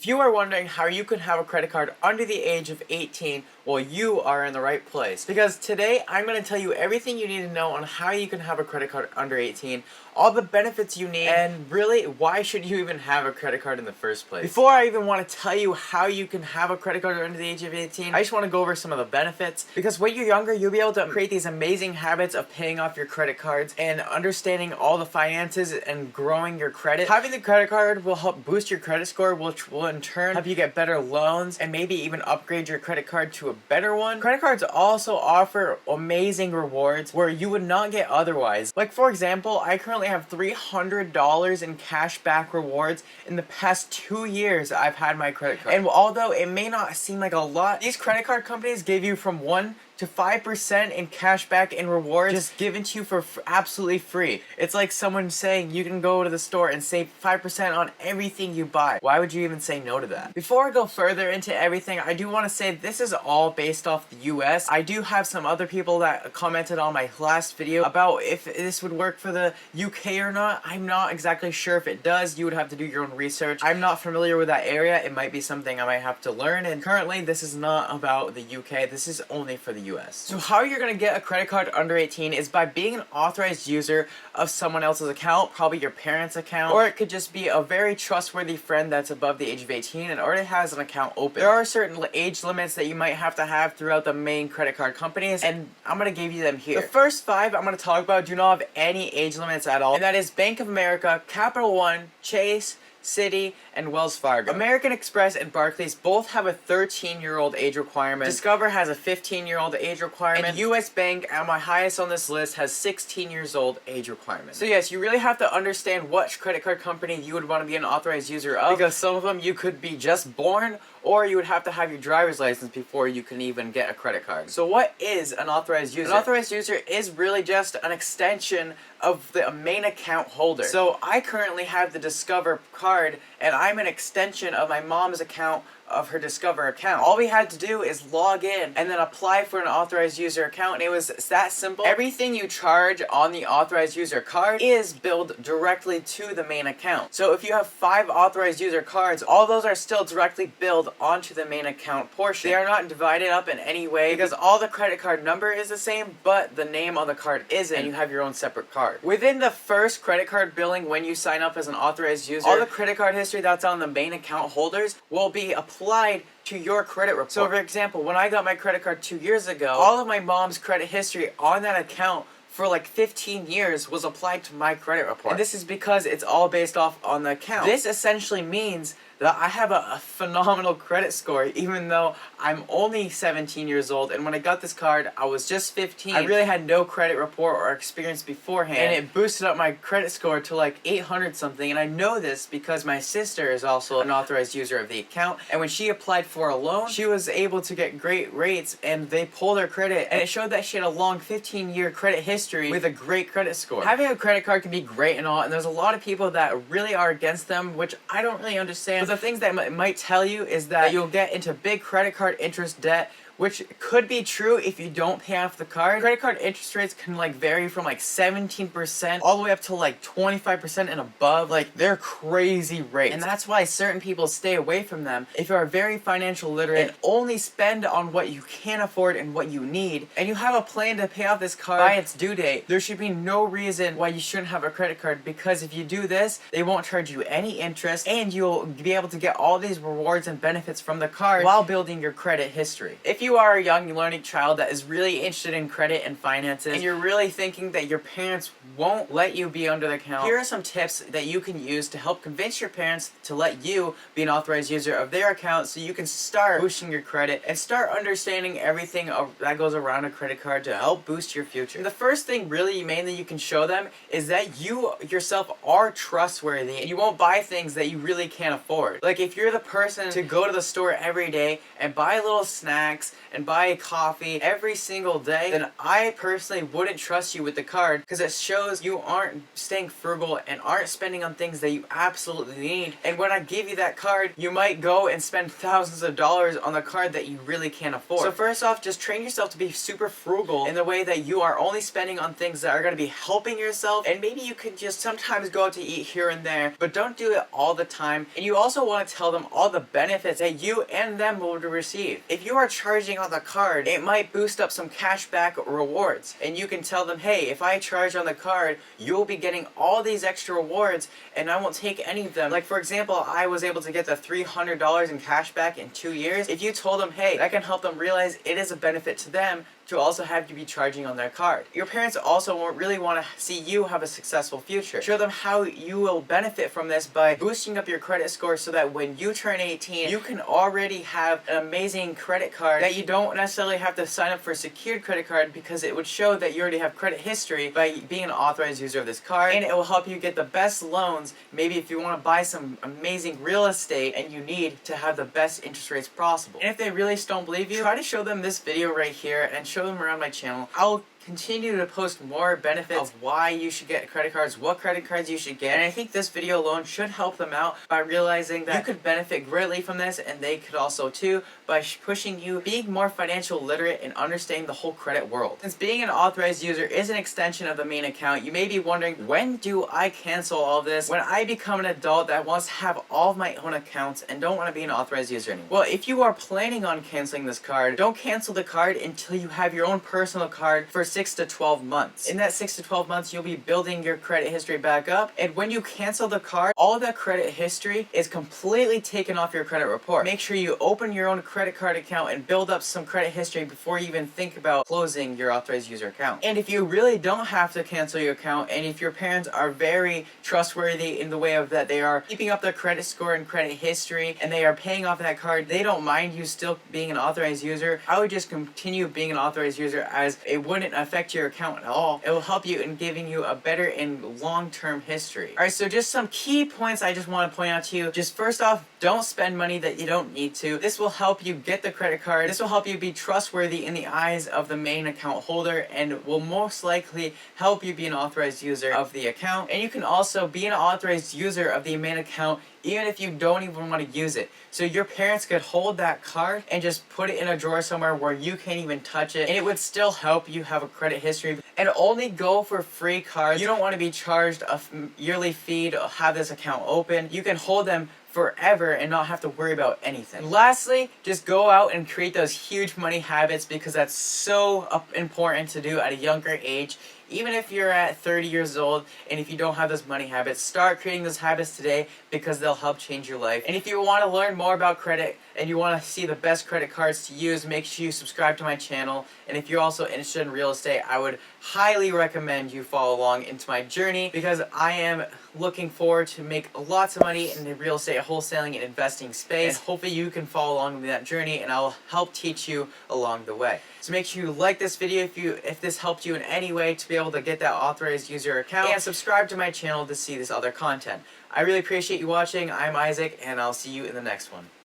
If you are wondering how you can have a credit card under the age of 18, well, you are in the right place. Because today, I'm going to tell you everything you need to know on how you can have a credit card under 18, all the benefits you need, and really, why should you even have a credit card in the first place. Before I even want to tell you how you can have a credit card under the age of 18, I just want to go over some of the benefits. Because when you're younger, you'll be able to create these amazing habits of paying off your credit cards and understanding all the finances and growing your credit. Having the credit card will help boost your credit score, which will in turn help you get better loans and maybe even upgrade your credit card to a better one. Credit cards also offer amazing rewards where you would not get otherwise. Like for example, I currently have $300 in cash back rewards in the past 2 years I've had my credit card. And although it may not seem like a lot, these credit card companies give you from 1 to 5% in cash back and rewards just given to you for absolutely free. It's like someone saying you can go to the store and save 5% on everything you buy. Why would you even say no to that? Before I go further into everything, I do want to say this is all based off the US. I do have some other people that commented on my last video about if this would work for the UK or not. I'm not exactly sure if it does. You would have to do your own research. I'm not familiar with that area. It might be something I might have to learn, and currently this is not about the UK. This is only for the US. So how you're going to get a credit card under 18 is by being an authorized user of someone else's account, probably your parents' account, or it could just be a very trustworthy friend that's above the age of 18 and already has an account open. There are certain age limits that you might have to have throughout the main credit card companies, and I'm going to give you them here. The first 5 I'm going to talk about do not have any age limits at all, and that is Bank of America, Capital One, Chase, Citi, and Wells Fargo. American Express and Barclays both have a 13-year-old age requirement. Discover has a 15-year-old age requirement. And US Bank, at my highest on this list, has 16 years old age requirement. So yes, you really have to understand what credit card company you would want to be an authorized user of, because some of them you could be just born, or you would have to have your driver's license before you can even get a credit card. So what is an authorized user? An authorized user is really just an extension of the main account holder. So I currently have the Discover card, and I'm an extension of my mom's account of her Discover account. All we had to do is log in and then apply for an authorized user account, and it was that simple. Everything you charge on the authorized user card is billed directly to the main account. So if you have 5 authorized user cards, all those are still directly billed onto the main account portion. They are not divided up in any way because all the credit card number is the same, but the name on the card isn't, and you have your own separate card. Within the first credit card billing, when you sign up as an authorized user, all the credit card history that's on the main account holders will be applied to your credit report. So for example, when I got my credit card 2 years ago, all of my mom's credit history on that account for like 15 years was applied to my credit report. And this is because it's all based off on the account. This essentially means that I have a phenomenal credit score, even though I'm only 17 years old, and when I got this card, I was just 15. I really had no credit report or experience beforehand, and it boosted up my credit score to like 800 something, and I know this because my sister is also an authorized user of the account, and when she applied for a loan, she was able to get great rates, and they pulled her credit, and it showed that she had a long 15-year credit history with a great credit score. Having a credit card can be great and all, and there's a lot of people that really are against them, which I don't really understand. But the things that it might tell you is that you'll get into big credit card interest debt, which could be true if you don't pay off the card. Credit card interest rates can like vary from like 17% all the way up to like 25% and above. Like, they're crazy rates. And that's why certain people stay away from them. If you are very financial literate and only spend on what you can afford and what you need, and you have a plan to pay off this card by its due date, there should be no reason why you shouldn't have a credit card, because if you do this, they won't charge you any interest, and you'll be able to get all these rewards and benefits from the card while building your credit history. If you are a young learning child that is really interested in credit and finances, and you're really thinking that your parents won't let you be under the account, here are some tips that you can use to help convince your parents to let you be an authorized user of their account, so you can start boosting your credit and start understanding everything that goes around a credit card to help boost your future. And the first thing really mainly you can show them is that you yourself are trustworthy, and you won't buy things that you really can't afford. Like, if you're the person to go to the store every day and buy little snacks and buy coffee every single day, then I personally wouldn't trust you with the card, because it shows you aren't staying frugal and aren't spending on things that you absolutely need. And when I give you that card, you might go and spend thousands of dollars on the card that you really can't afford. So first off, just train yourself to be super frugal in the way that you are only spending on things that are going to be helping yourself, and maybe you could just sometimes go out to eat here and there, but don't do it all the time. And you also want to tell them all the benefits that you and them will receive. If you are charging on the card, it might boost up some cashback rewards, and you can tell them, hey, if I charge on the card, you'll be getting all these extra rewards and I won't take any of them. Like for example, I was able to get the $300 in cashback in 2 years. If you told them, hey, that can help them realize it is a benefit to them to also have you be charging on their card. Your parents also won't really want to see you have a successful future. Show them how you will benefit from this by boosting up your credit score, so that when you turn 18, you can already have an amazing credit card that you don't necessarily have to sign up for a secured credit card, because it would show that you already have credit history by being an authorized user of this card, and it will help you get the best loans. Maybe if you want to buy some amazing real estate and you need to have the best interest rates possible. And if they really don't believe you, try to show them this video right here and show them around my channel. I'll continue to post more benefits of why you should get credit cards, what credit cards you should get, and I think this video alone should help them out by realizing that you could benefit greatly from this, and they could also too, by pushing you being more financial literate and understanding the whole credit world. Since being an authorized user is an extension of the main account, you may be wondering, when do I cancel all this? When I become an adult that wants to have all of my own accounts and don't want to be an authorized user anymore? Well, if you are planning on canceling this card, don't cancel the card until you have your own personal card for 6 to 12 months. In that 6 to 12 months, you'll be building your credit history back up, and when you cancel the card, all that credit history is completely taken off your credit report. Make sure you open your own credit card account and build up some credit history before you even think about closing your authorized user account. And if you really don't have to cancel your account, and if your parents are very trustworthy in the way of that they are keeping up their credit score and credit history, and they are paying off that card, they don't mind you still being an authorized user, I would just continue being an authorized user, as it wouldn't affect your account at all. It will help you in giving you a better and long-term history. Alright, so just some key points I just want to point out to you. Just first off, don't spend money that you don't need to. This will help you get the credit card. This will help you be trustworthy in the eyes of the main account holder, and will most likely help you be an authorized user of the account. And you can also be an authorized user of the main account even if you don't even want to use it. So your parents could hold that card and just put it in a drawer somewhere where you can't even touch it, and it would still help you have a credit history. And only go for free cards. You don't want to be charged a yearly fee to have this account open. You can hold them forever and not have to worry about anything. Lastly, just go out and create those huge money habits, because that's so important to do at a younger age. Even if you're at 30 years old, and if you don't have those money habits, start creating those habits today, because they'll help change your life. And if you want to learn more about credit and you want to see the best credit cards to use, make sure you subscribe to my channel. And if you're also interested in real estate, I would highly recommend you follow along into my journey, because I am looking forward to make lots of money in the real estate wholesaling and investing space. And hopefully you can follow along with that journey, and I'll help teach you along the way. So make sure you like this video if this helped you in any way to be able to get that authorized user account, and subscribe to my channel to see this other content. I really appreciate you watching. I'm Isaac, and I'll see you in the next one.